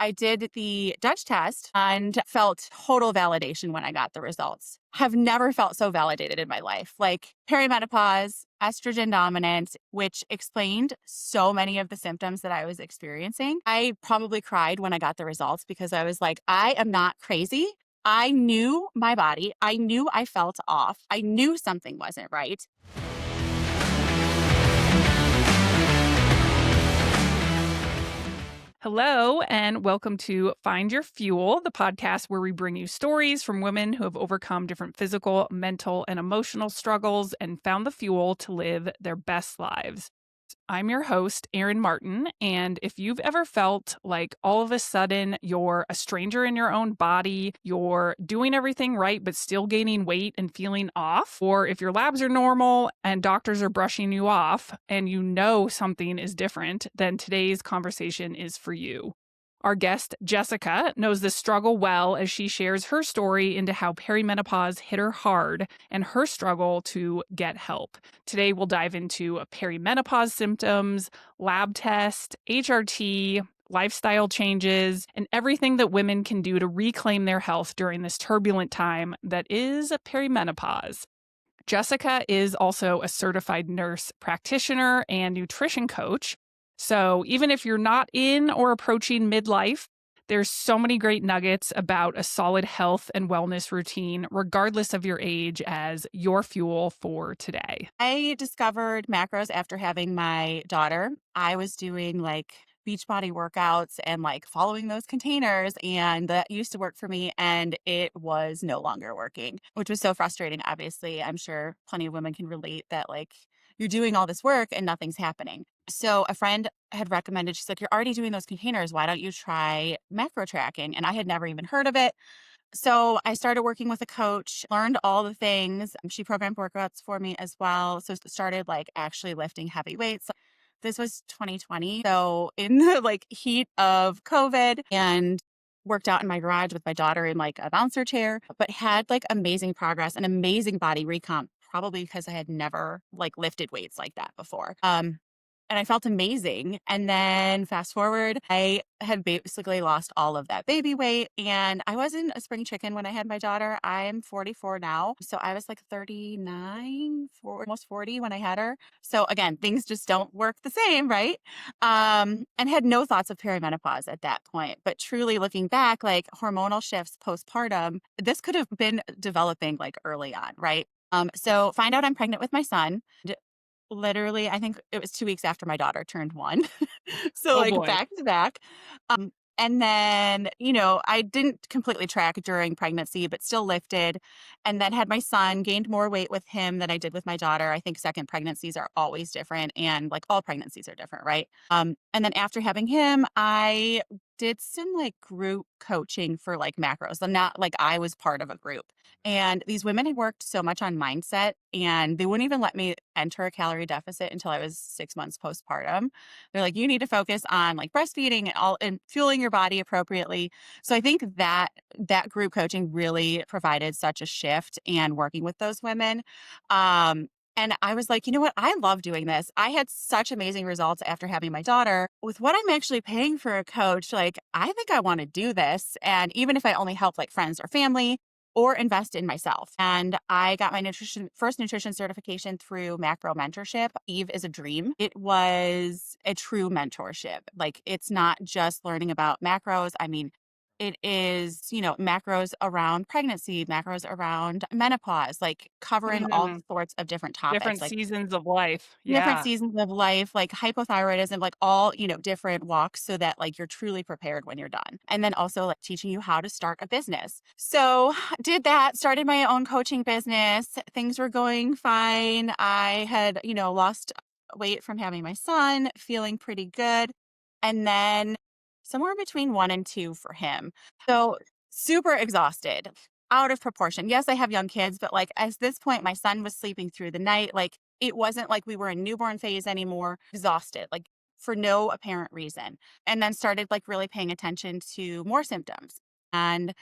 I did the Dutch test and felt total validation when I got the results. Have never felt so validated in my life. Like perimenopause, estrogen dominant, which explained so many of the symptoms that I was experiencing. I probably cried when I got the results because I was like, I am not crazy. I knew my body. I knew I felt off. I knew something wasn't right. Hello, and welcome to Find Your Fuel, the podcast where we bring you stories from women who have overcome different physical, mental, and emotional struggles and found the fuel to live their best lives. I'm your host, Erin Martin, and if you've ever felt like all of a sudden you're a stranger in your own body, you're doing everything right but still gaining weight and feeling off, or if your labs are normal and doctors are brushing you off and you know something is different, then today's conversation is for you. Our guest, Jessica, knows this struggle well as she shares her story into how perimenopause hit her hard and her struggle to get help. Today, we'll dive into perimenopause symptoms, lab tests, HRT, lifestyle changes, and everything that women can do to reclaim their health during this turbulent time that is perimenopause. Jessica is also a certified nurse practitioner and nutrition coach. So even if you're not in or approaching midlife, there's so many great nuggets about a solid health and wellness routine, regardless of your age, as your fuel for today. I discovered macros after having my daughter. I was doing like Beachbody workouts and like following those containers, and that used to work for me, and it was no longer working, which was so frustrating. Obviously, I'm sure plenty of women can relate that like you're doing all this work and nothing's happening. So a friend had recommended, she's like, you're already doing those containers. Why don't you try macro tracking? And I had never even heard of it. So I started working with a coach, learned all the things. She programmed workouts for me as well. So started like actually lifting heavy weights. This was 2020. So in the like heat of COVID, and worked out in my garage with my daughter in like a bouncer chair, but had like amazing progress and amazing body recomp, probably because I had never like lifted weights like that before. And I felt amazing. And then fast forward, I had basically lost all of that baby weight. And I wasn't a spring chicken when I had my daughter. I'm 44 now. So I was like 39, almost 40 when I had her. So again, things just don't work the same, right? And had no thoughts of perimenopause at that point. But truly looking back, like hormonal shifts postpartum, this could have been developing like early on, right? So find out I'm pregnant with my son. Literally, I think it was 2 weeks after my daughter turned 1. So, Oh like, boy. back to back. And then, I didn't completely track during pregnancy, but still lifted, and then had my son, gained more weight with him than I did with my daughter. I think second pregnancies are always different, and, like, all pregnancies are different, right? And then after having him, I did some, like, group coaching for, like, macros, and not like I was part of a group. And these women had worked so much on mindset, and they wouldn't even let me enter a calorie deficit until I was 6 months postpartum. They're like, you need to focus on like breastfeeding and all and fueling your body appropriately. So I think that group coaching really provided such a shift and working with those women. And I was like, you know what? I love doing this. I had such amazing results after having my daughter. With what I'm actually paying for a coach, like, I think I want to do this. And even if I only help like friends or family, or invest in myself. And I got my first nutrition certification through Macro Mentorship. Eve is a dream. It was a true mentorship. Like, it's not just learning about macros. I mean, it is, macros around pregnancy, macros around menopause, like covering all Mm, sorts of different topics, different like seasons of life. different Yeah. seasons of life, like hypothyroidism, like all, different walks so that like you're truly prepared when you're done. And then also like teaching you how to start a business. So did that, started my own coaching business. Things were going fine. I had, lost weight from having my son, feeling pretty good. And then somewhere between 1 and 2 for him. So super exhausted, out of proportion. Yes, I have young kids, but like at this point, my son was sleeping through the night. Like, it wasn't like we were in newborn phase anymore, exhausted, like for no apparent reason. And then started like really paying attention to more symptoms. and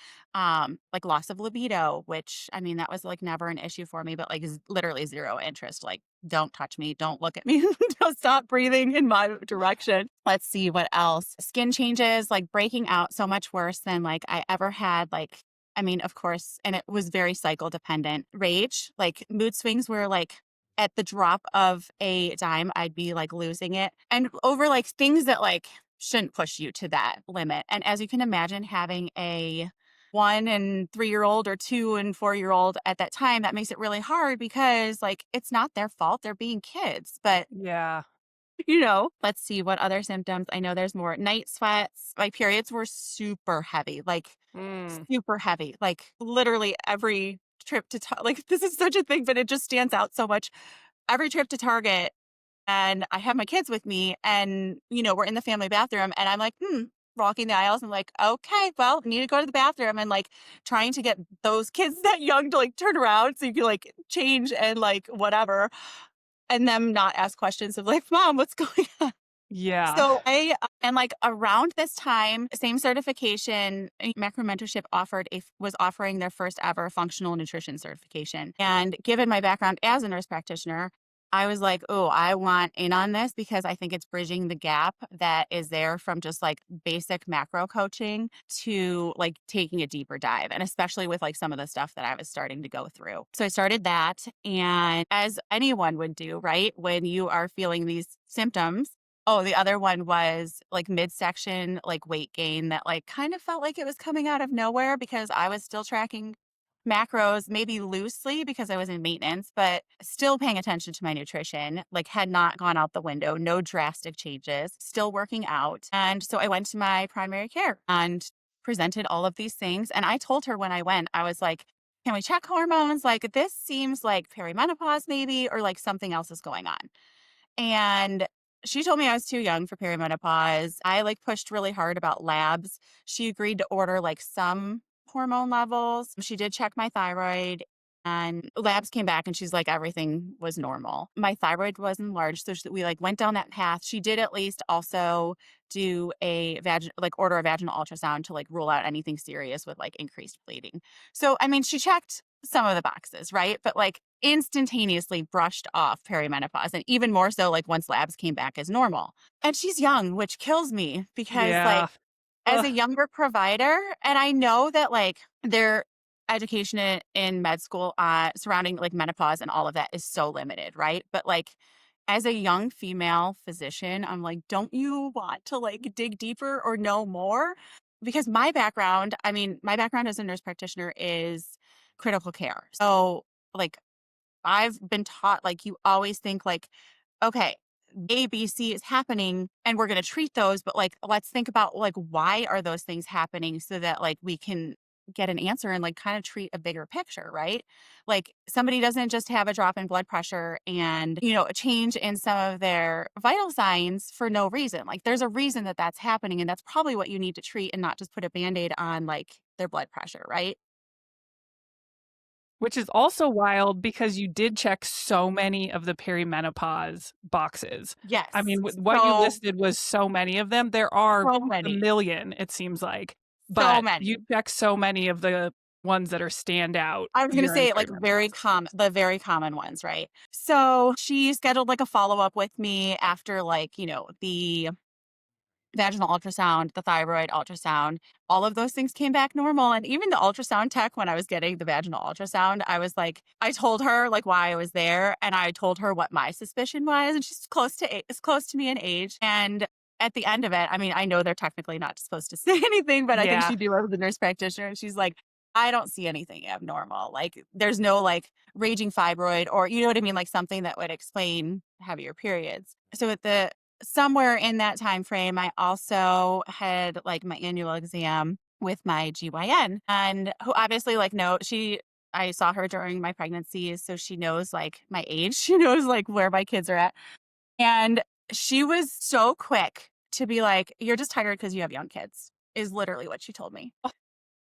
like loss of libido, which I mean that was like never an issue for me, but like literally zero interest. Like, don't touch me, don't look at me, don't stop breathing in my direction. Let's see what else. Skin changes, like breaking out so much worse than like I ever had. Like, I mean, of course, and it was very cycle dependent. Rage, like mood swings were like at the drop of a dime, I'd be like losing it. And over like things that like shouldn't push you to that limit. And as you can imagine, having a 1 and 3-year-old or 2 and 4-year-old at that time, that makes it really hard because like it's not their fault. They're being kids. But Yeah. let's see what other symptoms. I know there's more night sweats. My periods were Mm. super heavy, like literally every trip to like this is such a thing, but it just stands out so much. Every trip to Target, and I have my kids with me, and we're in the family bathroom, and I'm like, walking the aisles, and like, okay, well, I need to go to the bathroom, and like trying to get those kids that young to like turn around so you can like change and like whatever, and them not ask questions of like, Mom, what's going on? Yeah. So and like around this time, same certification, Macro Mentorship was offering their first ever functional nutrition certification. And given my background as a nurse practitioner, I was like, oh, I want in on this because I think it's bridging the gap that is there from just like basic macro coaching to like taking a deeper dive. And especially with like some of the stuff that I was starting to go through. So I started that. And as anyone would do, right? When you are feeling these symptoms, oh, the other one was, like, midsection, like, weight gain that, like, kind of felt like it was coming out of nowhere because I was still tracking macros, maybe loosely because I was in maintenance, but still paying attention to my nutrition, like, had not gone out the window, no drastic changes, still working out. And so I went to my primary care and presented all of these things, and I told her when I went, I was like, "Can we check hormones? Like, this seems like perimenopause maybe or, like, something else is going on." And she told me I was too young for perimenopause. I like pushed really hard about labs. She agreed to order like some hormone levels. She did check my thyroid and labs came back and she's like everything was normal. My thyroid was enlarged so we like went down that path. She did at least also do order a vaginal ultrasound to like rule out anything serious with like increased bleeding. So I mean she checked some of the boxes, right? But like instantaneously brushed off perimenopause and even more so like once labs came back as normal. And she's young, which kills me because like Yeah. as Ugh. a younger provider, and I know that like their education in med school surrounding like menopause and all of that is so limited, right? But like as a young female physician, I'm like, don't you want to like dig deeper or know more? Because my background as a nurse practitioner is critical care. So like I've been taught like you always think like, okay, A, B, C is happening and we're going to treat those, but like let's think about like why are those things happening so that like we can get an answer and like kind of treat a bigger picture, right? Like somebody doesn't just have a drop in blood pressure and, a change in some of their vital signs for no reason. Like there's a reason that that's happening and that's probably what you need to treat and not just put a band-aid on like their blood pressure, right? Which is also wild because you did check so many of the perimenopause boxes. I Yes. mean, what you So, listed was so many of them. There are so a many. million, it seems like, So but you many. check so many of the ones that are stand out I was gonna during say, like, perimenopause. the very common ones, right? So, she scheduled, like, a follow-up with me after, like, the vaginal ultrasound, the thyroid ultrasound, all of those things came back normal, and even the ultrasound tech when I was getting the vaginal ultrasound, I told her, like, why I was there, and I told her what my suspicion was, and she's close to me in age, and at the end of it, I mean, I know they're technically not supposed to say anything, but I think Yeah. she knew I was a nurse practitioner, and she's like, "I don't see anything abnormal, like, there's no, like, raging fibroid," or you know what I mean, like, something that would explain heavier periods. So at the somewhere in that time frame, I also had, like, my annual exam with my GYN and who obviously, like, I saw her during my pregnancy, so she knows, like, my age. She knows, like, where my kids are at, and she was so quick to be like, "You're just tired because you have young kids," is literally what she told me.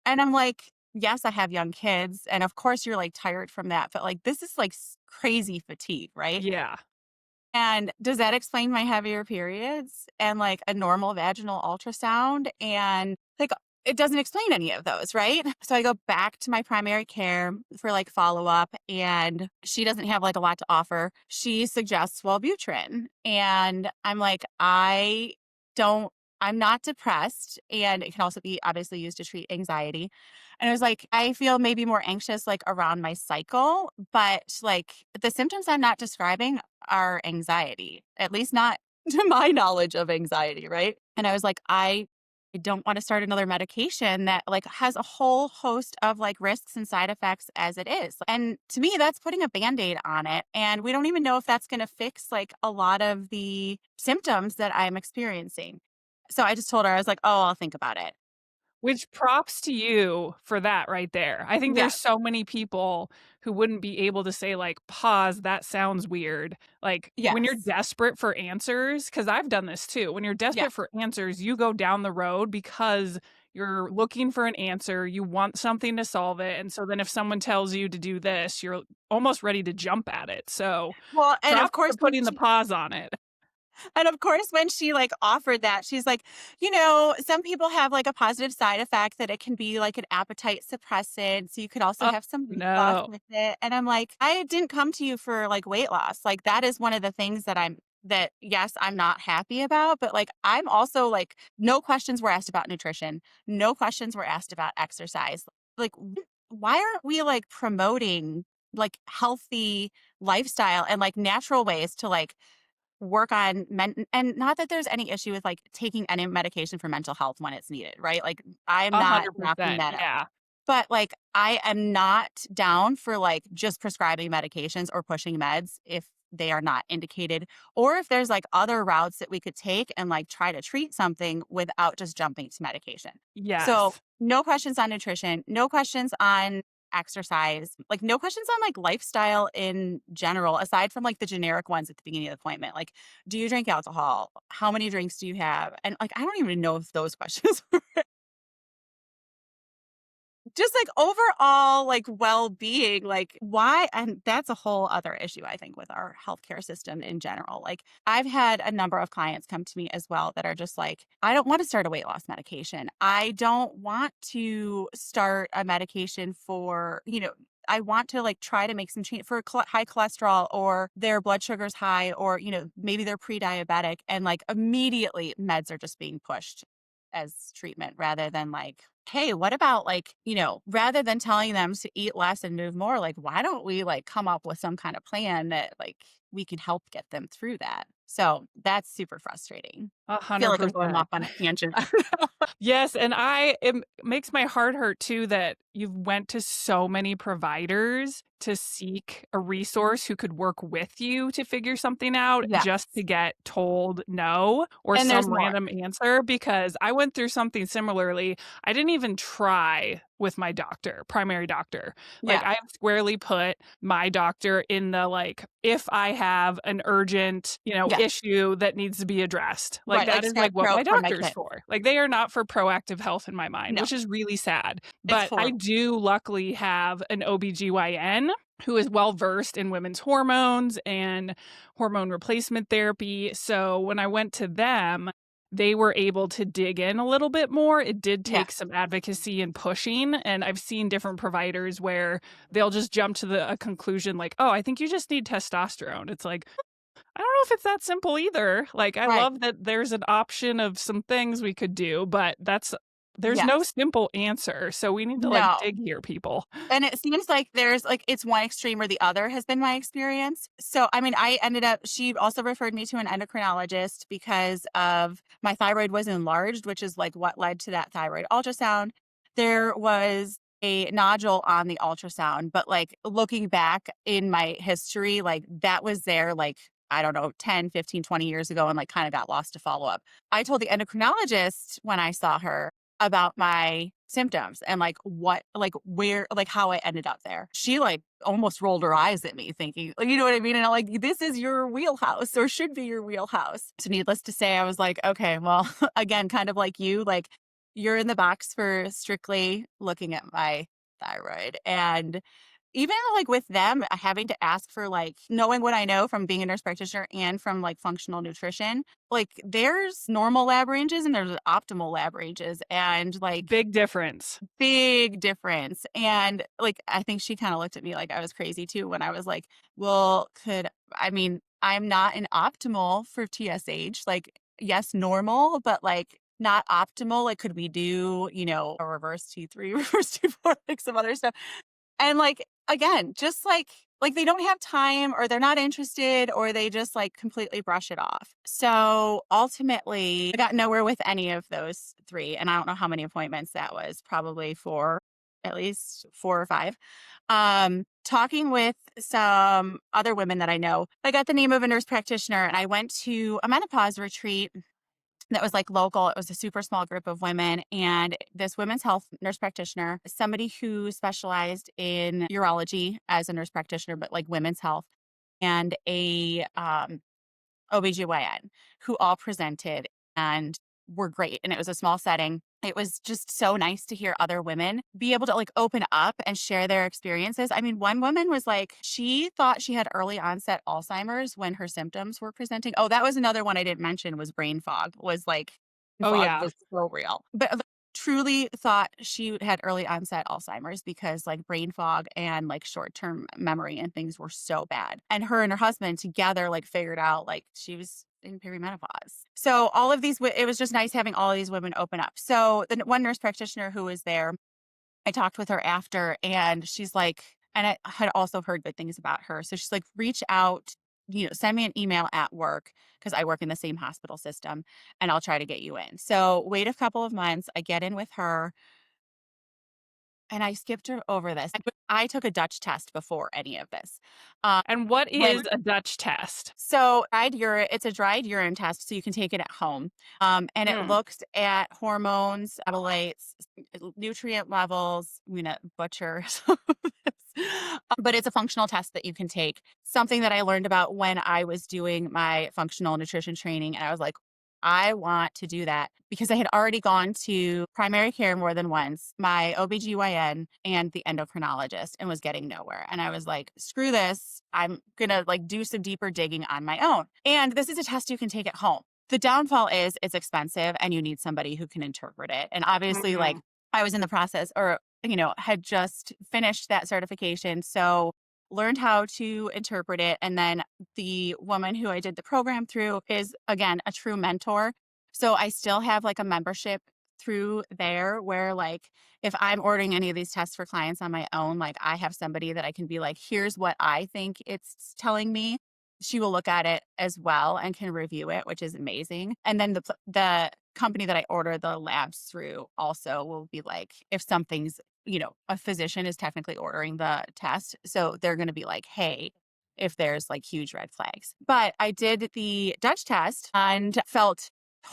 And I'm like, "Yes, I have young kids, and of course you're, like, tired from that, but, like, this is, like, crazy fatigue, right?" Yeah. And does that explain my heavier periods and, like, a normal vaginal ultrasound? And, like, it doesn't explain any of those, right? So I go back to my primary care for like follow up, and she doesn't have like a lot to offer. She suggests Wellbutrin. And I'm like, don't, I'm not depressed. And it can also be obviously used to treat anxiety. And I was like, I feel maybe more anxious like around my cycle, but like the symptoms I'm not describing are anxiety, at least not to my knowledge of anxiety, right? And I was like, I don't want to start another medication that like has a whole host of like risks and side effects as it is. And to me, that's putting a band-aid on it. And we don't even know if that's going to fix like a lot of the symptoms that I'm experiencing. So I just told her, I was like, oh, I'll think about it. Which props to you for that right there. I think there's Yes. so many people who wouldn't be able to say like, "Pause, that sounds weird." Like, when you're Yes. desperate for answers, because 'cause I've done this too. When you're Yeah. desperate for answers, you go down the road because you're looking for an answer, you want something to solve it, and so then if someone tells you to do this, you're almost ready to jump at it. So, Well, and of props course, for putting the pause on it. and of course, when she like offered that, she's like, you know, some people have like a positive side effect that it can be like an appetite suppressant. So you could also Oh, have some weight loss no. with it. And I'm like, I didn't come to you for like weight loss. Like that is one of the things that yes, I'm not happy about, but like I'm also like, no questions were asked about nutrition. No questions were asked about exercise. Like, why aren't we like promoting like healthy lifestyle and like natural ways to like work on and not that there's any issue with like taking any medication for mental health when it's needed, right? Like I'm not knocking 100%, that up. yeah. But like I am not down for like just prescribing medications or pushing meds if they are not indicated, or if there's like other routes that we could take and like try to treat something without just jumping to medication. So Yes. no questions on nutrition, no questions on exercise, like no questions on like lifestyle in general, aside from like the generic ones at the beginning of the appointment. Like, do you drink alcohol? How many drinks do you have? And like, I don't even know if those questions just like overall like well-being, like why, and that's a whole other issue I think with our healthcare system in general. Like I've had a number of clients come to me as well that are just like, I don't want to start a weight loss medication, I don't want to start a medication for, you know, I want to like try to make some change for high cholesterol, or their blood sugar's high, or you know maybe they're pre-diabetic, and like immediately meds are just being pushed as treatment rather than like, hey, what about like, you know, rather than telling them to eat less and move more, like, why don't we like come up with some kind of plan that like we can help get them through that? So that's super frustrating. I feel like I'm going 100%. off on a tangent. Yes, and it makes my heart hurt too that you've went to so many providers to seek a resource who could work with you to figure something out Yes. just to get told no or And there's some more. random answer, because I went through something similarly. I didn't even try with my doctor, primary doctor. Like, Yeah. I squarely put my doctor in the like, if I have an urgent, Yeah. issue that needs to be addressed. Like, Right. that Like is like step what my for my doctor's kid. for. Like, they are not for proactive health in my mind, No, which is really sad. it's But I horrible. do luckily have an OBGYN who is well versed in women's hormones and hormone replacement therapy. So when I went to them, they were able to dig in a little bit more. It did Yeah. take some advocacy and pushing. And I've seen different providers where they'll just jump to a conclusion like, oh, I think you just need testosterone. It's like, I don't know if it's that simple either. Like, I Right. love that there's an option of some things we could do, but there's no Yes. simple answer. So we need to like No. dig here, people. And it seems like there's like it's one extreme or the other has been my experience. So, I mean, I ended up, she also referred me to an endocrinologist because of my thyroid was enlarged, which is like what led to that thyroid ultrasound. There was a nodule on the ultrasound, but like looking back in my history, like that was there like, I don't know, 10, 15, 20 years ago, and like kind of got lost to follow up. I told the endocrinologist when I saw her about my symptoms and like what like where like how I ended up there. She like almost rolled her eyes at me thinking, like, you know what I mean? And I'm like, this is your wheelhouse or should be your wheelhouse. So needless to say, I was like, okay, well, again, kind of like you, like you're in the box for strictly looking at my thyroid. And even like with them having to ask for like knowing what I know from being a nurse practitioner and from like functional nutrition, like there's normal lab ranges and there's optimal lab ranges and like Big difference. big difference. And like I think she kind of looked at me like I was crazy too when I was like, well, I'm not an optimal for TSH. Like, yes, normal, but like not optimal. Like, could we do, a reverse T3, reverse T4, like some other stuff? And, like, again, just like, they don't have time or they're not interested or they just, like, completely brush it off. So, ultimately, I got nowhere with any of those 3, and I don't know how many appointments that was, probably 4, at least 4 or 5. Talking with some other women that I know, I got the name of a nurse practitioner, and I went to a menopause retreat that was like local. It was a super small group of women. And this women's health nurse practitioner, somebody who specialized in urology as a nurse practitioner, but like women's health, and a OBGYN who all presented and were great. And it was a small setting. It was just so nice to hear other women be able to like open up and share their experiences. I mean, one woman was like, she thought she had early onset Alzheimer's when her symptoms were presenting. Oh, that was another one I didn't mention was brain fog, was like, Oh, fog yeah. was so real. But truly thought she had early onset Alzheimer's because like brain fog and like short-term memory and things were so bad. And her and her husband together like figured out like she was in perimenopause. So all of these, it was just nice having all of these women open up. So the one nurse practitioner who was there, I talked with her after and she's like, and I had also heard good things about her. So she's like, reach out, send me an email at work because I work in the same hospital system and I'll try to get you in. So wait a couple of months. I get in with her and I skipped over this. I took a Dutch test before any of this. And what When is a Dutch test? So it's a dried urine test, so you can take it at home. And it Mm. looks at hormones, metabolites, nutrient levels. I'm gonna butcher some of this. But it's a functional test that you can take. Something that I learned about when I was doing my functional nutrition training, and I was like, I want to do that because I had already gone to primary care more than once, my OBGYN and the endocrinologist and was getting nowhere. And I was like, screw this. I'm going to like do some deeper digging on my own. And this is a test you can take at home. The downfall is it's expensive and you need somebody who can interpret it. And obviously like Mhm. I was in the process or had just finished that certification. So learned how to interpret it. And then the woman who I did the program through is, again, a true mentor. So I still have like a membership through there where like if I'm ordering any of these tests for clients on my own, like I have somebody that I can be like, here's what I think it's telling me. She will look at it as well and can review it, which is amazing. And then the company that I order the labs through also will be like, if something's a physician is technically ordering the test. So they're going to be like, hey, if there's like huge red flags. But I did the Dutch test and felt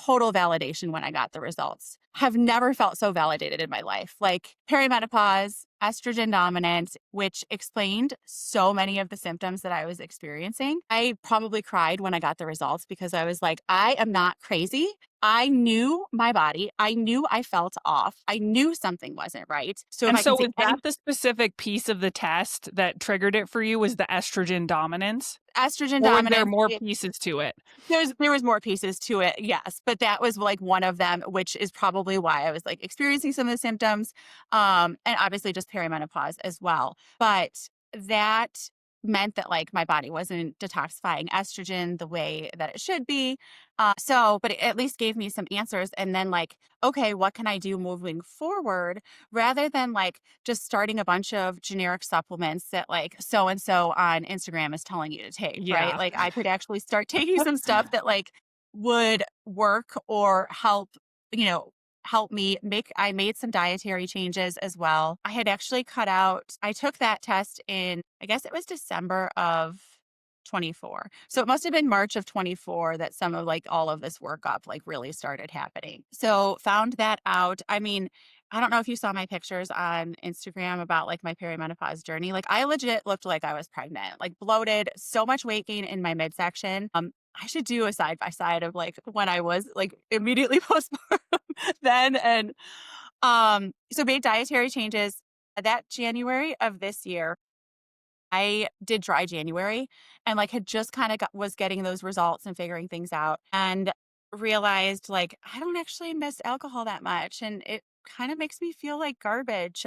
total validation when I got the results. Have never felt so validated in my life. Like perimenopause, estrogen dominant, which explained so many of the symptoms that I was experiencing. I probably cried when I got the results because I was like, I am not crazy. I knew my body. I knew I felt off. I knew something wasn't right. So if And I can so say was that the specific piece of the test that triggered it for you, was the estrogen dominance? estrogen Or was there dominance, more pieces to it? there was more pieces to it, yes, but that was like one of them, which is probably why I was like experiencing some of the symptoms, and obviously just perimenopause as well. But that meant that like my body wasn't detoxifying estrogen the way that it should be. But it at least gave me some answers. And then like, okay, what can I do moving forward rather than like just starting a bunch of generic supplements that like so and so on Instagram is telling you to take, right? Yeah. Like I could actually start taking some stuff that like would work or you know, help me make I made some dietary changes as well. I had actually I took that test in I guess it was December of 24. So it must have been March of 24 that some of like all of this workup like really started happening. So found that out. I mean, I don't know if you saw my pictures on Instagram about like my perimenopause journey. Like I legit looked like I was pregnant, like bloated, so much weight gain in my midsection. I should do a side by side of like when I was like immediately postpartum then and so made dietary changes that January of this year. I did dry January and, like, had just kinda was getting those results and figuring things out and realized, like, I don't actually miss alcohol that much, and it kinda makes me feel like garbage.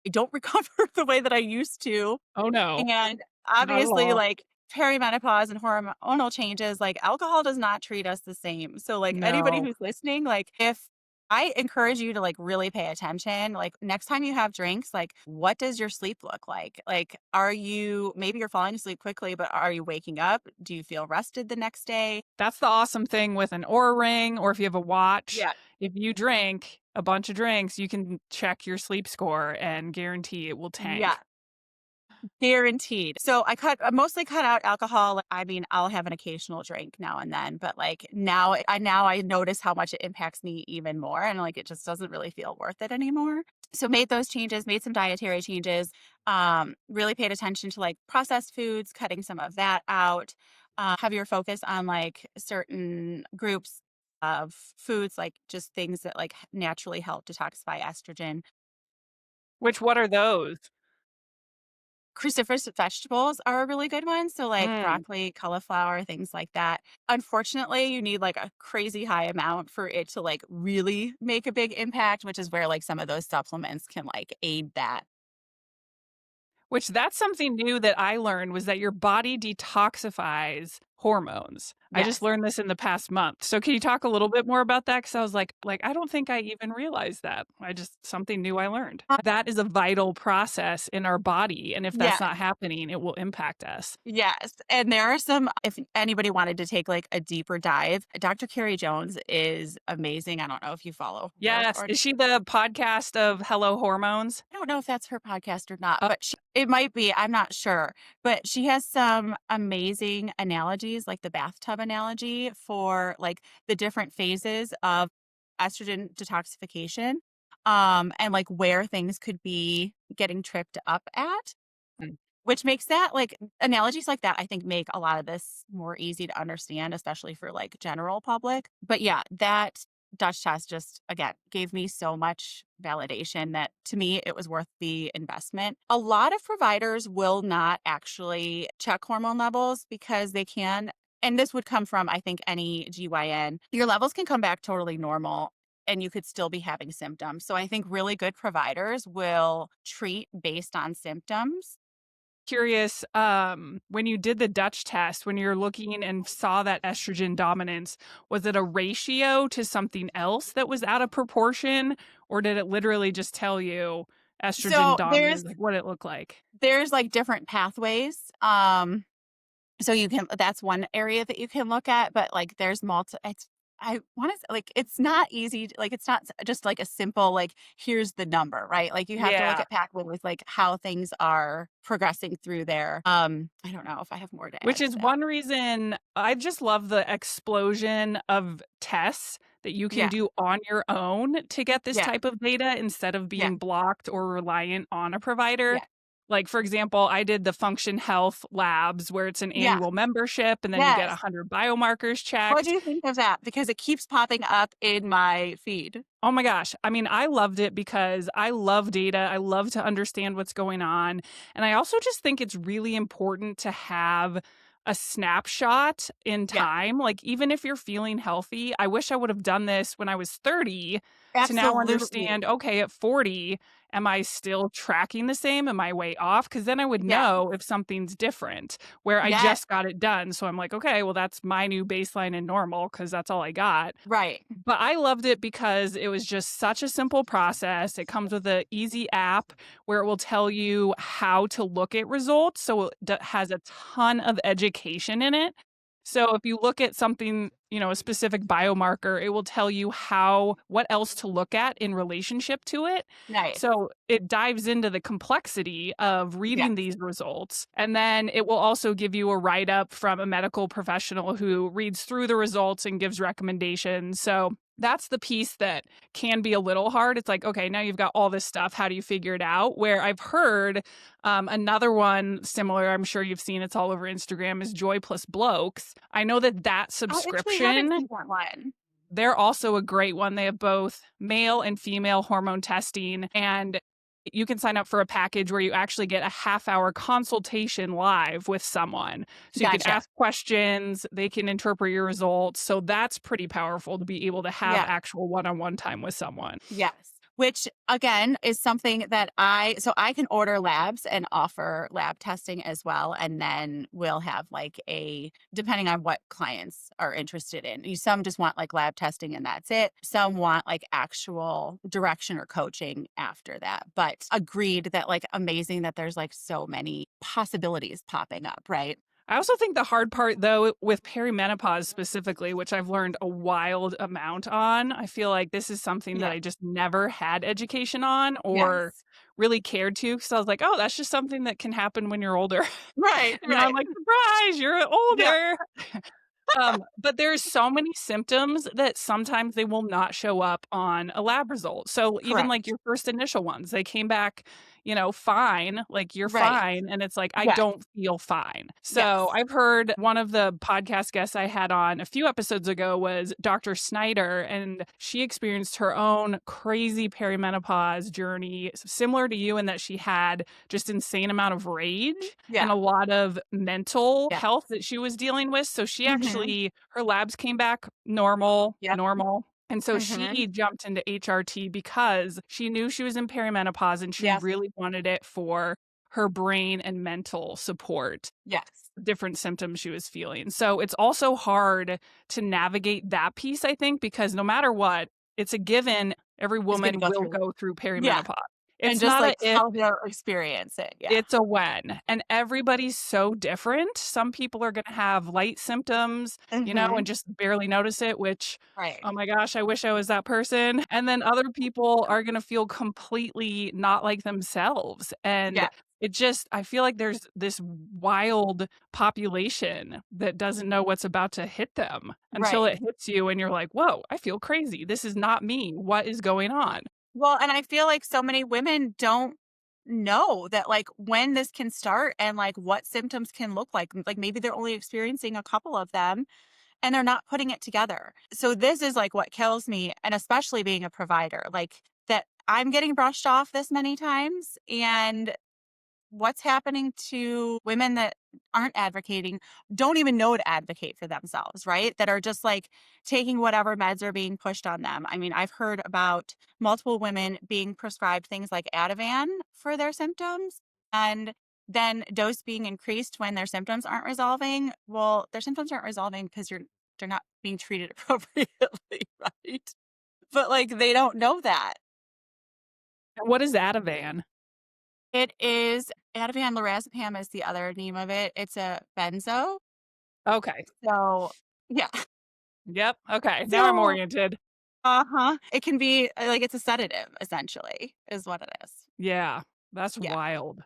I don't recover the way that I used to, Oh, no. and Not at obviously, all. like, perimenopause and hormonal changes, like, alcohol does not treat us the same. So, like, anybody No. who's listening, like, if I encourage you to, like, really pay attention, like, next time you have drinks, like, what does your sleep look like? Like, are you maybe you're falling asleep quickly, but are you waking up? Do you feel rested the next day? That's the awesome thing with an Oura Ring, or if you have a watch. Yeah. If you drink a bunch of drinks, you can check your sleep score and guarantee it will Yeah. tank. Guaranteed. So I mostly cut out alcohol. I mean, I'll have an occasional drink now and then, but like now I notice how much it impacts me even more and like it just doesn't really feel worth it anymore. So made those changes, made some dietary changes, really paid attention to like processed foods, cutting some of that out, have your focus on like certain groups of foods, like just things that like naturally help detoxify estrogen. What are those? Cruciferous vegetables are a really good one, so, like, Mm, broccoli, cauliflower, things like that. Unfortunately, you need, like, a crazy high amount for it to, like, really make a big impact, which is where, like, some of those supplements can, like, aid that. which that's something new that I learned was that your body detoxifies hormones. I just Yes. learned this in the past month. So can you talk a little bit more about that? Because I was like, I don't think I even realized that. I just something new I learned. Uh, That is a vital process in our body, and if that's yeah. not happening, it will impact us. Yes, and there are some if anybody wanted to take, like, a deeper dive, Dr. Carrie Jones is amazing. I don't know if you follow her Yes. or Is she the podcast of Hello Hormones? I don't know if that's her podcast or not, Oh, but it might be, I'm not sure. But she has some amazing analogies, like the bathtub analogy for like the different phases of estrogen detoxification, and like where things could be getting tripped up at. mm. Which makes that like analogies like that, I think, make a lot of this more easy to understand, especially for like general public. But yeah, that Dutch test just again gave me so much validation that to me it was worth the investment. A lot of providers will not actually check hormone levels because they can, and this would come from, I think, any GYN. Your levels can come back totally normal and you could still be having symptoms. So I think really good providers will treat based on symptoms. Curious, when you did the Dutch test, when you're looking and saw that estrogen dominance, was it a ratio to something else that was out of proportion, or did it literally just tell you estrogen So dominance, like what it looked like? there's like different pathways. So you can that's one area that you can look at, but like there's multi it's I want to like it's not easy like it's not just like a simple like here's the number, right? Like you have to look Yeah. at pathways like how things are progressing through there. I don't know if I have more to Which add to is that. one reason I just love the explosion of tests that you can Yeah. do on your own to get this Yeah. type of data instead of Yeah. being blocked or reliant on a provider. Yeah. Like, for example, I did the Function Health Labs where it's an Yeah. annual membership and then you get Yes. 100 biomarkers What do checked. you think of that? Because it keeps popping up in my feed. Oh my gosh. I mean, I loved it because I love data. I love to understand what's going on. And I also just think it's really important to have a snapshot in Yeah. time. Like, even if you're feeling healthy, I wish I would have done this when I was 30 to now Absolutely. understand, okay, at 40, am I still tracking the same? Am I way off? Because then I would Yeah. know if something's different where I Yes. just got it done. So I'm like, okay, well, that's my new baseline and normal because that's all I got. Right. But I loved it because it was just such a simple process. It comes with an easy app where it will tell you how to look at results. So it has a ton of education in it. So if you look at something, a specific biomarker, it will tell you what else to look at in relationship to it. Nice. So it dives into the complexity of Yeah. reading these results. And then it will also give you a write up from a medical professional who reads through the results and gives recommendations. So that's the piece that can be a little hard. It's like, okay, now you've got all this stuff. How do you figure it out? Where I've heard another one similar, I'm sure you've seen it's all over Instagram, is Joy Plus Blokes. I know that I actually haven't subscription, seen that one. they're also a great one. They have both male and female hormone testing. And you can sign up for a package where you actually get a half-hour consultation live with someone. So you can Gotcha. ask questions, they can interpret your results. So that's pretty powerful to be able to have Yeah. actual one-on-one time with someone. Yes. Which again is something that I can order labs and offer lab testing as well. And then we'll have like depending on what clients are interested in. Some just want like lab testing and that's it. Some want like actual direction or coaching after that. But agreed that like amazing that there's like so many possibilities popping up, right? I also think the hard part, though, with perimenopause specifically, which I've learned a wild amount on, I feel like this is something that Yeah. I just never had education on or Yes. really cared to because I was like, oh, that's just something that can happen when you're older. Right. I'm Right. like, surprise, you're Yeah. older. But there's so many symptoms that sometimes they will not show up on a lab result. So even like Correct. your first initial ones, they came back, fine, like you're Right. fine. And it's like, I Yes. don't feel fine. So Yes. I've heard one of the podcast guests I had on a few episodes ago was Dr. Snyder, and she experienced her own crazy perimenopause journey, similar to you in that she had just insane amount of rage and Yeah. a lot of mental Yeah. health that she was dealing with. So she Mhm. actually, her labs came back normal, Yep. normal. And so Mhm. she jumped into HRT because she knew she was in perimenopause and she Yes. really wanted it for her brain and mental support, Yes. different symptoms she was feeling. So it's also hard to navigate that piece, I think, because no matter what, it's a given every Is gonna woman go will through. go through Yeah, perimenopause. and It's just, not a like, if, how they'll experience it, yeah. it's a when, and everybody's so different. Some people are gonna have light symptoms, and Mhm. just barely notice it, which, Right. oh my gosh, I wish I was that person, and then other people are gonna feel completely not like themselves, and Yeah, I feel like there's this wild population that doesn't know what's about to hit them until right. it hits you and you're like, "Whoa, I feel crazy. This is not me. What is going on?" Well, and I feel like so many women don't know that, like, when this can start and, like, what symptoms can look like. Like, maybe they're only experiencing a couple of them, and they're not putting it together. So this is, like, what kills me, and especially being a provider, like, that I'm getting brushed off this many times, and what's happening to women that aren't advocating, don't even know to advocate for themselves, right? That are just like taking whatever meds are being pushed on them. I mean, I've heard about multiple women being prescribed things like Ativan for their symptoms and then dose being increased when their symptoms aren't resolving. Well, their symptoms aren't resolving because they're not being treated appropriately, right? But like they don't know that. And what is Ativan? It is Ativan lorazepam is the other name of it. It's a benzo. Okay. So, yeah. Yep, okay, now I'm So oriented. uh-huh. It can be, like, it's a sedative, essentially, is what it is. Yeah, that's Yeah. wild.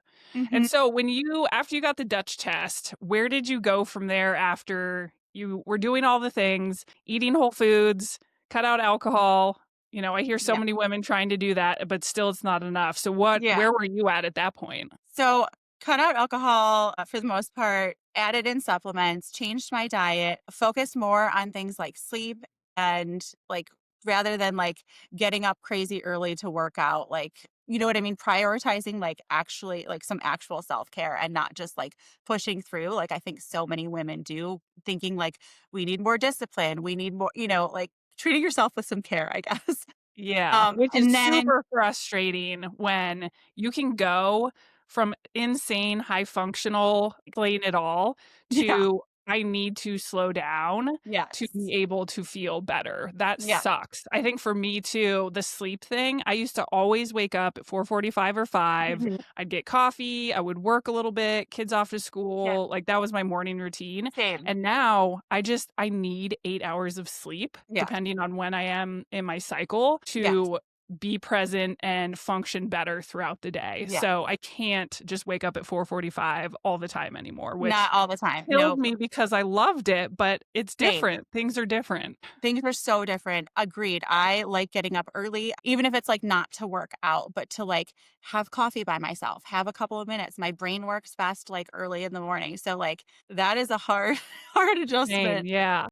And Mhm. so after you got the Dutch test, where did you go from there after you were doing all the things, eating whole foods, cut out alcohol? I hear so Yeah. many women trying to do that, but still it's not enough. So Yeah. where were you at that point? So, cut out alcohol, for the most part, added in supplements, changed my diet, focused more on things like sleep and, like, rather than, like, getting up crazy early to work out, like, you know what I mean? Prioritizing, like, actually like, some actual self-care and not just, like, pushing through, like, I think so many women do, thinking, like, "We need more discipline, we need more" like, treating yourself with some care, I guess. Yeah, which is And then super frustrating when you can go from insane high functional, playing it all, yeah. to I need to slow down to Yes. be able to feel better. That Yeah. sucks. I think for me too, the sleep thing, I used to always wake up at 4:45 or 5. Mhm. I'd get coffee, I would work a little bit, kids off to Yeah. school, like that was my morning routine. Same. And now I need 8 hours of sleep, Yeah. depending on when I am in my cycle, Yes. to be present and function better throughout the day. Yeah. So I can't just wake up at 4:45 all the time anymore, which Not all the time. killed Nope. me because I loved it, but it's Same. different. Things are different. Things are so different. Agreed. I like getting up early, even if it's like not to work out, but to like have coffee by myself, have a couple of minutes. My brain works best like early in the morning. So like that is a hard, hard Same, adjustment. yeah.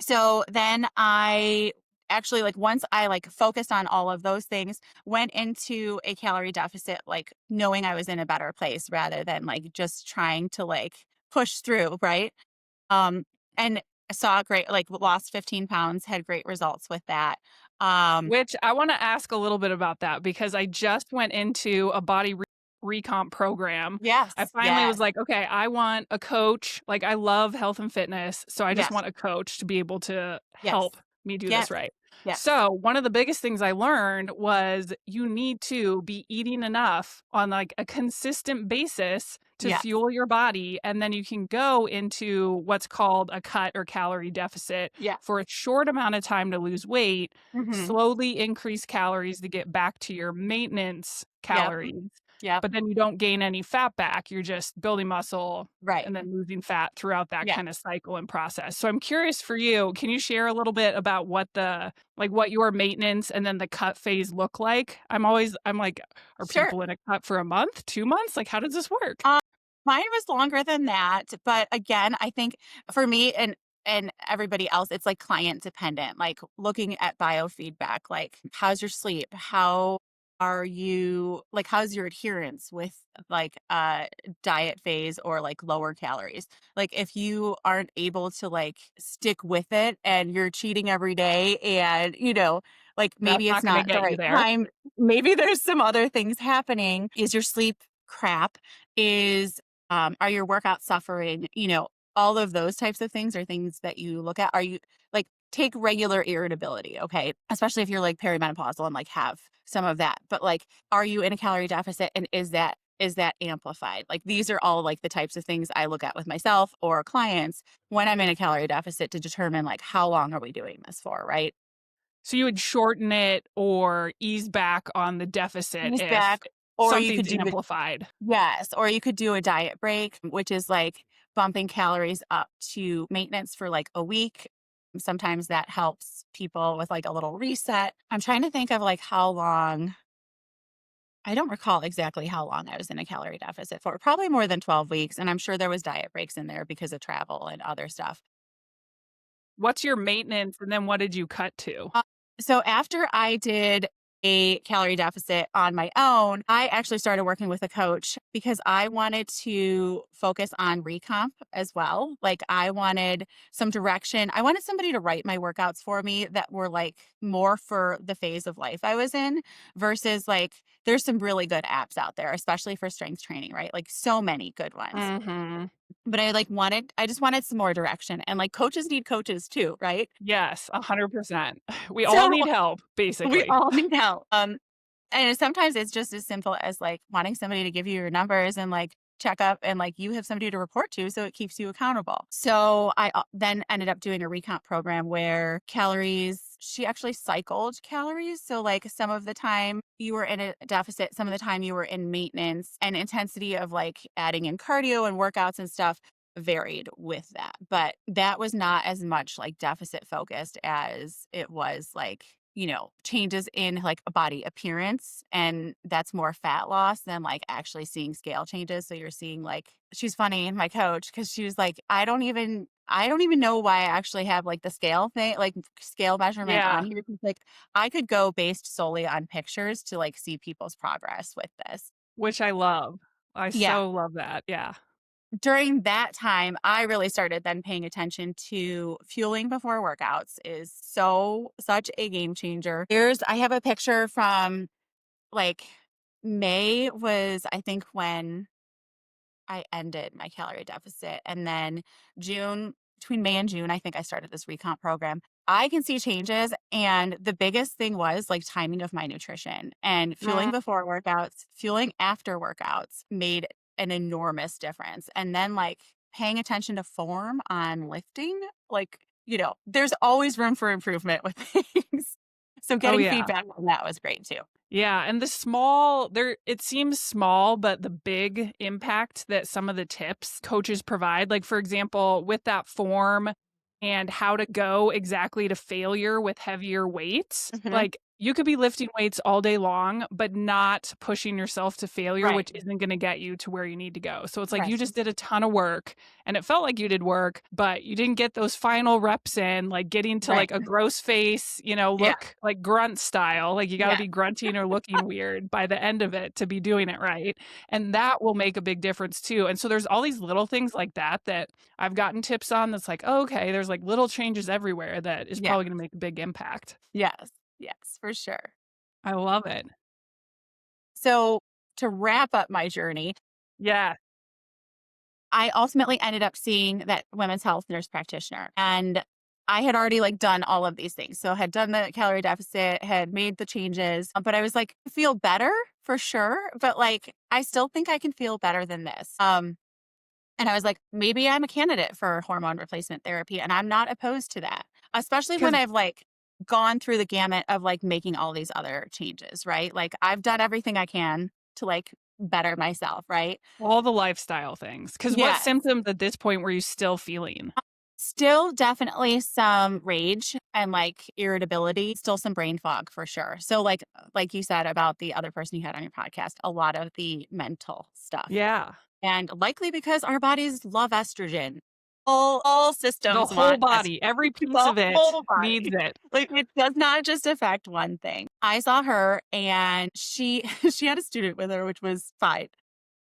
So then I actually, like, once I, like, focused on all of those things, went into a calorie deficit, like, knowing I was in a better place rather than, like, just trying to, like, push through, right? Um, and saw great like, lost 15 pounds, had great results with that. Um Which I wanna ask a little bit about that because I just went into a body recomp program. I Yes, finally was yes, like, "Okay, I want a coach." Like, I love health and fitness, so I just yes, want a coach to be able to yes, help me do this yes, right. yes. So, one of the biggest things I learned was you need to be eating enough on, like, a consistent basis to Yes, fuel your body, and then you can go into what's called a cut or calorie deficit yes. for a short amount of time to lose weight, Mhm. slowly increase calories to get back to your maintenance Yep, calories, yep, but then you don't gain any fat back. You're just building muscle right. and then losing fat throughout that Yeah, kind of cycle and process. So I'm curious for you, can you share a little bit about what your maintenance and then the cut phase look like? I'm like, are sure. people in a cut for a month, 2 months? Like, how does this work? Um, Mine was longer than that, but again, I think for me and everybody else, it's like client dependent. Like looking at biofeedback, like how's your sleep? How are you like how's your adherence with like diet phase or like lower calories? Like if you aren't able to like stick with it and you're cheating every day and like That's maybe it's not gonna not the get you right there. time, maybe there's some other things happening. Is your sleep crap? Is are your workouts suffering? All of those types of things are things that you look at. Are you like take regular irritability, okay? Especially if you're like perimenopausal and like have some of that. But like, are you in a calorie deficit and is that amplified? Like these are all like the types of things I look at with myself or clients when I'm in a calorie deficit to determine like how long are we doing this for, right? So you would shorten it or ease back on the deficit Ease if back, or you something's could do amplified. yes, or you could do a diet break, which is like bumping calories up to maintenance for like a week. Sometimes that helps people with like a little reset. I'm trying to think of like how long, I don't recall exactly how long I was in a calorie deficit for. Probably more than 12 weeks. And I'm sure there was diet breaks in there because of travel and other stuff. What's your maintenance, and then what did you cut to? Uh, so after I did a calorie deficit on my own, I actually started working with a coach because I wanted to focus on recomp as well. Like I wanted some direction. I wanted somebody to write my workouts for me that were like more for the phase of life I was in versus like there's some really good apps out there, especially for strength training, right? Like so many good ones. Mhm. But I just wanted some more direction and like coaches need coaches too, right? Yes, 100%. We all So need help, we basically. all need help. And sometimes it's just as simple as like wanting somebody to give you your numbers and like check up and like you have somebody to report to so it keeps you accountable. So I then ended up doing a recomp program where she actually cycled calories. So like some of the time you were in a deficit, some of the time you were in maintenance and intensity of like adding in cardio and workouts and stuff varied with that. But that was not as much like deficit focused as it was like changes in like a body appearance. And that's more fat loss than like actually seeing scale changes. So you're seeing like, she's funny, my coach, because she was like, I don't even know why I actually have like the scale thing, like scale measurement Yeah, on here. 'Cause, like I could go based solely on pictures to like see people's progress with this. which I love. I Yeah. so love that, yeah. During that time, I really started then paying attention to fueling before workouts is such a game changer. I have a picture from like May was I think when I ended my calorie deficit. And then between May and June, I think I started this recomp program. I can see changes. And the biggest thing was like timing of my nutrition and fueling Mm. before workouts, fueling after workouts made an enormous difference. And then like paying attention to form on lifting, like, there's always room for improvement with things. So Oh, getting yeah. feedback on that was great too. Yeah, and it seems small, but the big impact that some of the tips coaches provide, like, for example, with that form and how to go exactly to failure with heavier weights, Hmm. like, you could be lifting weights all day long, but not pushing yourself to failure, Right. which isn't gonna get you to where you need to go. So it's like Right. you just did a ton of work and it felt like you did work, but you didn't get those final reps in, like getting to Right. like a gross face, you know, Yeah. look like grunt style. Like you gotta Yeah. be grunting or looking weird by the end of it to be doing it right. And that will make a big difference too. And so there's all these little things like that that I've gotten tips on that's like, oh, okay, there's like little changes everywhere that is Yeah. probably gonna make a big impact. Yes. Yes, for sure. I love it. So to wrap up my journey, Yeah. I ultimately ended up seeing that women's health nurse practitioner. And I had already like done all of these things. So had done the calorie deficit, had made the changes, but I was like, feel better for sure. But like, I still think I can feel better than this. And I was like, maybe I'm a candidate for hormone replacement therapy. And I'm not opposed to that, especially when Because I've like gone through the gamut of like making all these other changes, right? Like I've done everything I can to like better myself, right? all the lifestyle things. Because what Yes. symptoms at this point were you still feeling? Still definitely some rage and like irritability, still some brain fog for sure. So like you said about the other person you had on your podcast, a lot of the mental stuff. Yeah. And likely because our bodies love estrogen. All The systems whole want estrogen. body, every piece The of it whole needs body. it. Like it does not just affect one thing. I saw her and she she had a student with her, which was fine.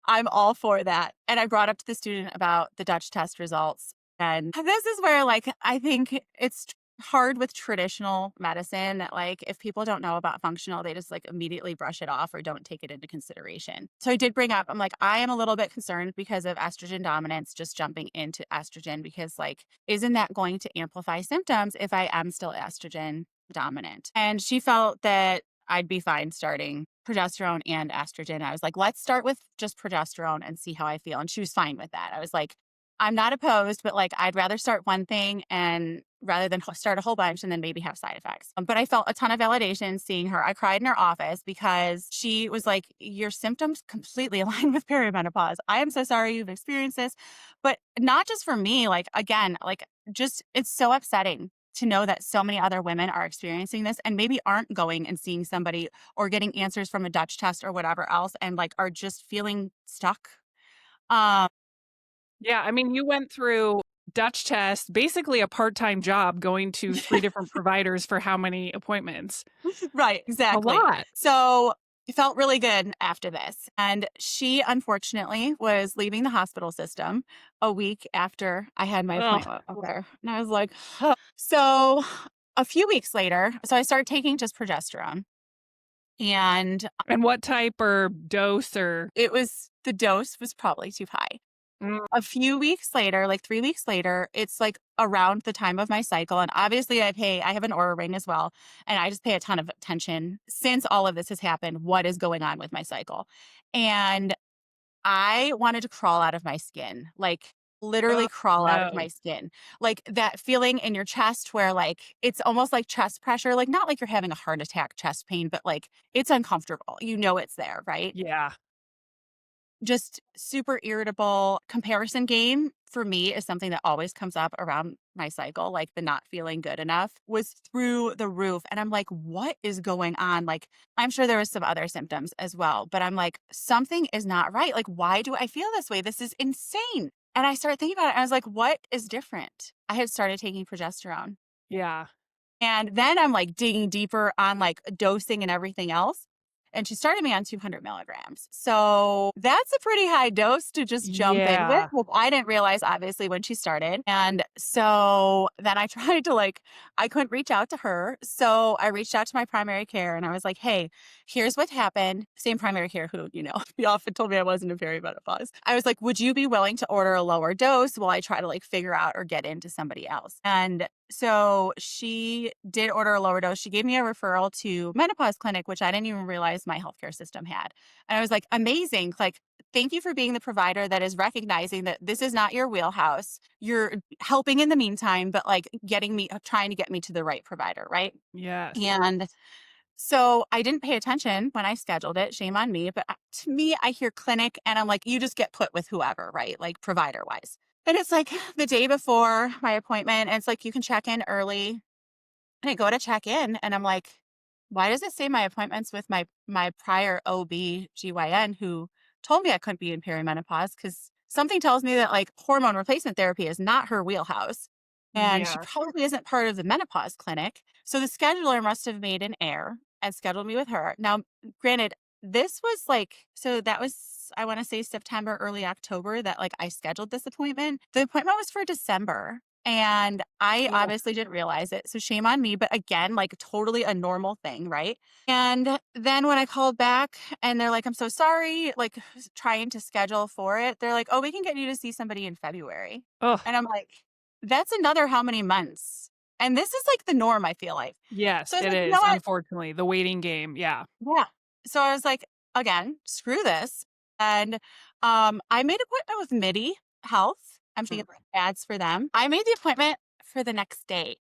I'm all for that. And I brought up to the student about the Dutch test results. And this is where, like, I think it's hard with traditional medicine that, like, if people don't know about functional, they just like immediately brush it off or don't take it into consideration. So I did bring up, I'm like, I am a little bit concerned because of estrogen dominance, just jumping into estrogen, because, like, isn't that going to amplify symptoms if I am still estrogen dominant? And she felt that I'd be fine starting progesterone and estrogen. I was like, let's start with just progesterone and see how I feel. And she was fine with that. I was like, I'm not opposed, but like, I'd rather start one thing and rather than start a whole bunch and then maybe have side effects. But I felt a ton of validation seeing her. I cried in her office because she was like, your symptoms completely align with perimenopause. I am so sorry you've experienced this, but not just for me. Like, again, like, just it's so upsetting to know that so many other women are experiencing this and maybe aren't going and seeing somebody or getting answers from a Dutch test or whatever else and like are just feeling stuck. Um, Yeah, I mean, you went through Dutch test, basically a part-time job going to 3 different providers for how many appointments? right, A exactly. lot. So it felt really good after this. And she unfortunately was leaving the hospital system a week after I had my Ugh. appointment with her. And I was like, so a few weeks later, so I started taking just progesterone. And And what type or dose or the dose was probably too high. mm, A few weeks later, like 3 weeks later, it's like around the time of my cycle, and obviously I have an Aura ring as well, and I just pay a ton of attention since all of this has happened, what is going on with my cycle. And I wanted to crawl out of my skin, like literally oh, crawl out of my no. skin. Like that feeling in your chest where like it's almost like chest pressure, like not like you're having a heart attack chest pain, but like it's uncomfortable. You know it's there, right? Yeah. Just super irritable. Comparison game for me is something that always comes up around my cycle, like the not feeling good enough was through the roof. And I'm like, what is going on? Like, I'm sure there was some other symptoms as well, but I'm like, something is not right. Like, why do I feel this way? This is insane. And I started thinking about it. And I was like, what is different? I had started taking progesterone. Yeah. And then I'm like digging deeper on like dosing and everything else. And she started me on 200 milligrams. So that's a pretty high dose to just jump in with. Yeah. Well, I didn't realize obviously when she started. And so then I tried to like, I couldn't reach out to her. So I reached out to my primary care and I was like, hey, here's what happened. Same primary care who, he often told me I wasn't in perimenopause. I was like, would you be willing to order a lower dose while I try to like figure out or get into somebody else? And so she did order a lower dose. She gave me a referral to menopause clinic, which I didn't even realize my healthcare system had. And I was like, amazing. Like, thank you for being the provider that is recognizing that this is not your wheelhouse. You're helping in the meantime, but like trying to get me to the right provider. Right. Yes. And so I didn't pay attention when I scheduled it. Shame on me. But to me, I hear clinic and I'm like, you just get put with whoever, right? Like provider wise. And it's like the day before my appointment, and it's like you can check in early. And I go to check in and I'm like, Why does it say my appointments with my prior OB/GYN who told me I couldn't be in perimenopause? Because something tells me that, like, hormone replacement therapy is not her wheelhouse, and she Yeah. probably isn't part of the menopause clinic. So the scheduler must have made an error and scheduled me with her. Now, granted, this was, like, so that was, I wanna say, September, early October that, like, I scheduled this appointment. The appointment was for December, and I Oh, obviously didn't realize it, so shame on me, but again, like, totally a normal thing, right? And then when I called back and they're like, "I'm so sorry," like, trying to schedule for it, they're like, "Oh, we can get you to see somebody in February." ugh. And I'm like, "That's another how many months?" And this is, like, the norm, I feel like. So Yes, I was it like, "You know is, what?" unfortunately, the waiting game, yeah. Yeah. So I was like, "Again, screw this." And, I made an appointment with MIDI Health. I'm seeing ads for them. I made the appointment for the next day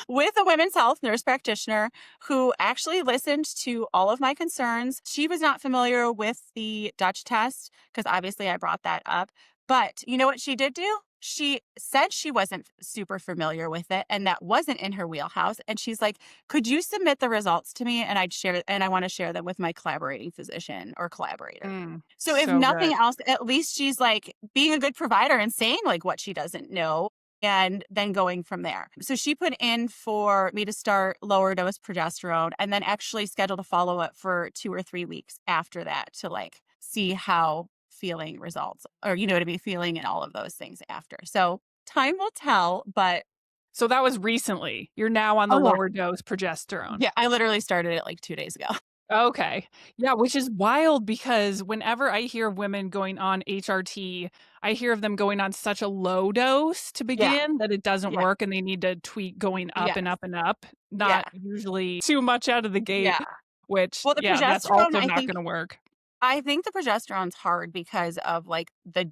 with a women's health nurse practitioner who actually listened to all of my concerns. She was not familiar with the Dutch test because obviously I brought that up. But you know what she did do? She said she wasn't super familiar with it and that wasn't in her wheelhouse. And she's like, "Could you submit the results to me? And I'd share, and I want to share them with my collaborating physician or collaborator." So if So good. nothing else, at least she's like being a good provider and saying like what she doesn't know and then going from there. So she put in for me to start lower dose progesterone and then actually scheduled a follow up for 2 or 3 weeks after that to like see how feeling results or, you know what I mean, feeling and all of those things after. So time will tell, but So that was recently. You're now on the oh, yeah. lower dose progesterone. Yeah. I literally started it like 2 days ago. Okay. Yeah, which is wild because whenever I hear of women going on HRT, I hear of them going on such a low dose to Yeah. begin that it doesn't Yeah. work and they need to tweak going up Yes. and up and up, Yeah. not usually too much out of the gate, Yeah. which, Well, the yeah, that's progesterone, also not gonna work. I think the progesterone's hard because of, like, the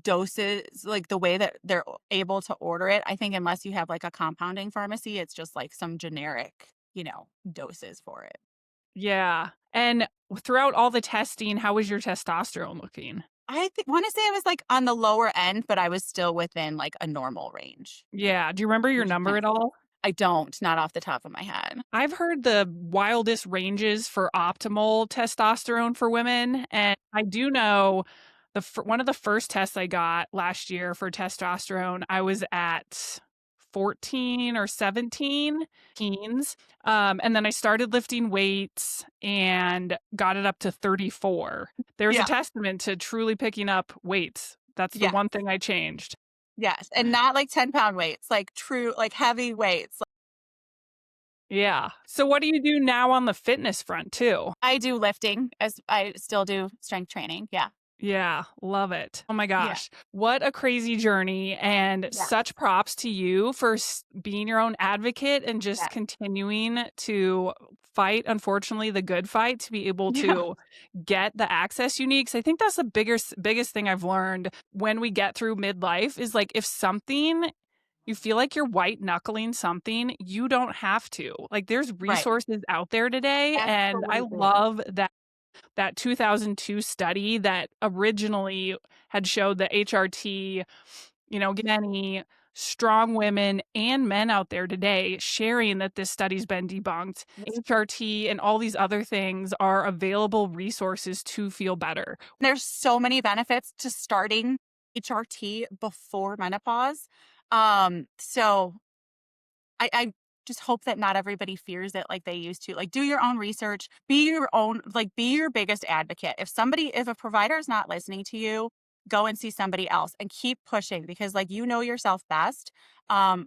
doses, like, the way that they're able to order it. I think unless you have, like, a compounding pharmacy, it's just, like, some generic, doses for it. Yeah, and throughout all the testing, how was your testosterone looking? I wanna say I was, like, on the lower end, but I was still within, like, a normal range, Yeah, do you remember your which is number kinda at cool. all? I don't, not off the top of my head. I've heard the wildest ranges for optimal testosterone for women, and I do know one of the first tests I got last year for testosterone, I was at 14 or 17 teens, and then I started lifting weights and got it up to 34. There's a Yeah, testament to truly picking up weights. That's the yeah, one thing I changed. yes, and not, like, 10-pound weights, like, true like, heavy weights. Yeah. So what do you do now on the fitness front too? I do lifting as I still do strength training, yeah, Yeah, love it. Oh my yeah, gosh. What a crazy journey. And yeah, such props to you for being your own advocate and just yeah, continuing to fight, unfortunately, the good fight to be able yeah, to get the access you need. Cause I think that's the biggest thing I've learned when we get through midlife is like if something you feel like you're white knuckling something, you don't have to. Like there's right, resources out there today. And I absolutely. love that 2002 study that originally had showed that HRT, many strong women and men out there today sharing that this study's been debunked. Yes. HRT and all these other things are available resources to feel better. There's so many benefits to starting HRT before menopause. So I just hope that not everybody fears it like they used to. Like, do your own research, be your biggest advocate. If a provider is not listening to you, go and see somebody else and keep pushing because, like, you know yourself best.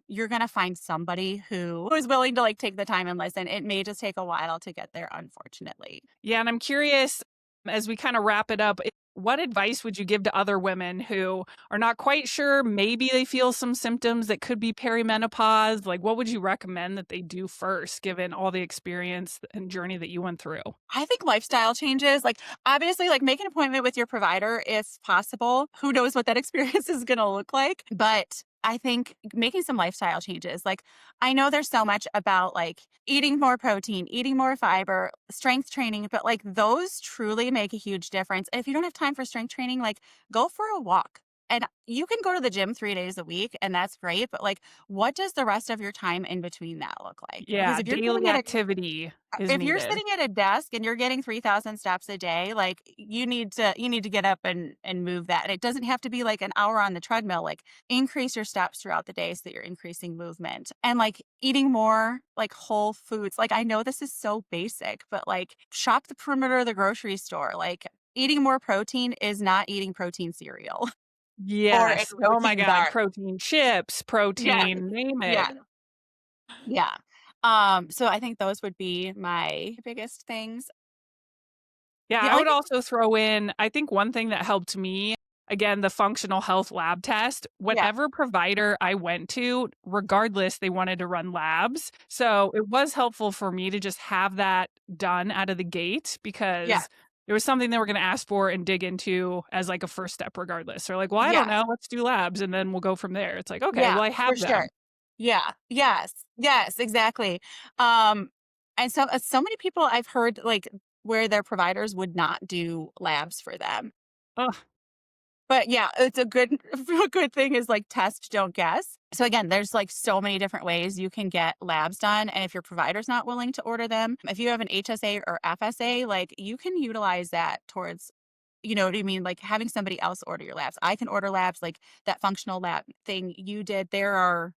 You're gonna find somebody who is willing to like take the time and listen. It may just take a while to get there, unfortunately. Yeah, and I'm curious as we kind of wrap it up, what advice would you give to other women who are not quite sure? Maybe they feel some symptoms that could be perimenopause. Like, what would you recommend that they do first, given all the experience and journey that you went through? I think lifestyle changes, like, obviously, like, make an appointment with your provider if possible. Who knows what that experience is gonna look like, but I think making some lifestyle changes, like, I know there's so much about, like, eating more protein, eating more fiber, strength training, but, like, those truly make a huge difference. If you don't have time for strength training, like, go for a walk. and you can go to the gym 3 days a week, and that's great, but, like, what does the rest of your time in between that look like? Because Yeah, daily activity is if you're needed. sitting at a desk and you're getting 3,000 steps a day, like, you need to get up and move that, and it doesn't have to be, like, an hour on the treadmill, like, increase your steps throughout the day so that you're increasing movement, and, like, eating more, like, whole foods. Like, I know this is so basic, but, like, shop the perimeter of the grocery store, like, eating more protein is not eating protein cereal or a Yes. Oh my protein god, bar. protein chips, Yeah, protein, name yeah, it. yeah. So I think those would be my biggest things. Yeah, The I only would thing also throw in, I think one thing that helped me, again, the functional health lab test. Yeah, Whatever provider I went to, regardless, they wanted to run labs. So it was helpful for me to just have that done out of the gate yeah, because there was something they were going to ask for and dig into as like a first step, regardless. They're like, well, I don't yes, know. Let's do labs and then we'll go from there. It's like, okay, yeah, well, I for have sure. them. Yeah, yes, yes, exactly. Um, and so many people I've heard, like, where their providers would not do labs for them. Ugh, But yeah, it's a good a good thing is, like, test, don't guess. So again, there's, like, so many different ways you can get labs done, and if your provider's not willing to order them, if you have an HSA or FSA, like, you can utilize that towards, you know what I mean, like, having somebody else order your labs. I can order labs, like, that functional lab thing you did. There are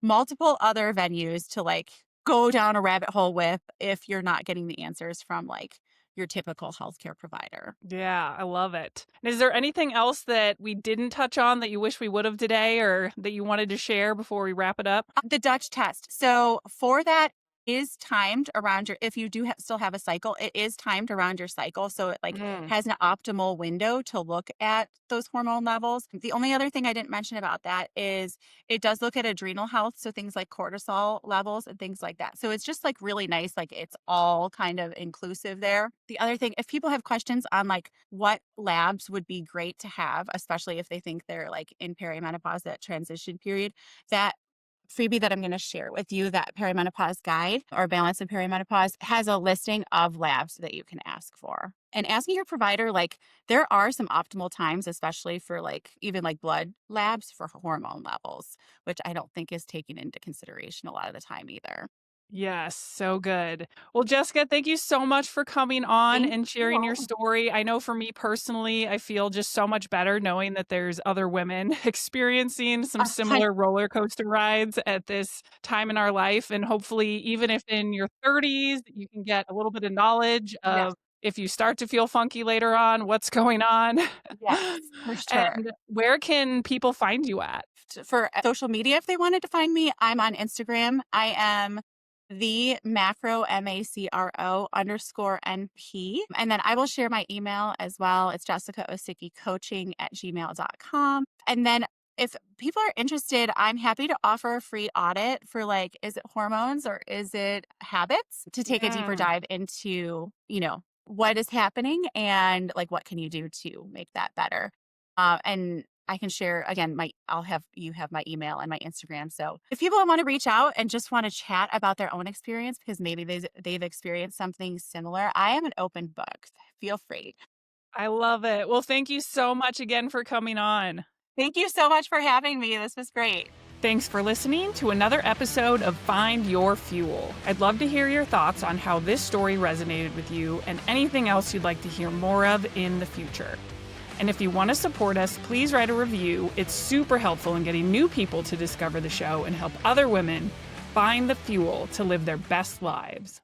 multiple other venues to, like, go down a rabbit hole with if you're not getting the answers from, like, your typical healthcare provider. yeah, I love it. And is there anything else that we didn't touch on that you wish we would have today or that you wanted to share before we wrap it up? The Dutch test. So for that is timed around your if you do still have a cycle, it is timed around your cycle, so it, like, Mm, has an optimal window to look at those hormone levels. The only other thing I didn't mention about that is it does look at adrenal health, so things like cortisol levels and things like that. So it's just, like, really nice, like, it's all kind of inclusive there. The other thing, if people have questions on, like, what labs would be great to have, especially if they think they're, like, in perimenopause, that transition period, that freebie that I'm going to share with you, that perimenopause guide or balance in perimenopause, has a listing of labs that you can ask for. And asking your provider, like, there are some optimal times, especially for, like, even, like, blood labs for hormone levels, which I don't think is taken into consideration a lot of the time either. yes, so good. Well, Jessica, thank you so much for coming on Thank and sharing your you. story. I know for me personally, I feel just so much better knowing that there's other women experiencing some A hun- similar roller coaster rides at this time in our life. And hopefully, even if in your 30s, you can get a little bit of knowledge yes, of if you start to feel funky later on, what's going on. yes, for sure. And where can people find you at? For social media, if they wanted to find me, I'm on Instagram. I am the macro macro_NP. And then I will share my email as well. It's jessicaosickicoaching@gmail.com. And then if people are interested, I'm happy to offer a free audit for, like, is it hormones or is it habits, to take a deeper Mm. dive into, what is happening and, like, what can you do to make that better. And I can share again I'll have you have my email and my Instagram. So if people want to reach out and just want to chat about their own experience because maybe they've experienced something similar, I am an open book. Feel free. I love it. Well, thank you so much again for coming on. Thank you so much for having me. This was great. Thanks for listening to another episode of Find Your Fuel. I'd love to hear your thoughts on how this story resonated with you and anything else you'd like to hear more of in the future. And if you want to support us, please write a review. It's super helpful in getting new people to discover the show and help other women find the fuel to live their best lives.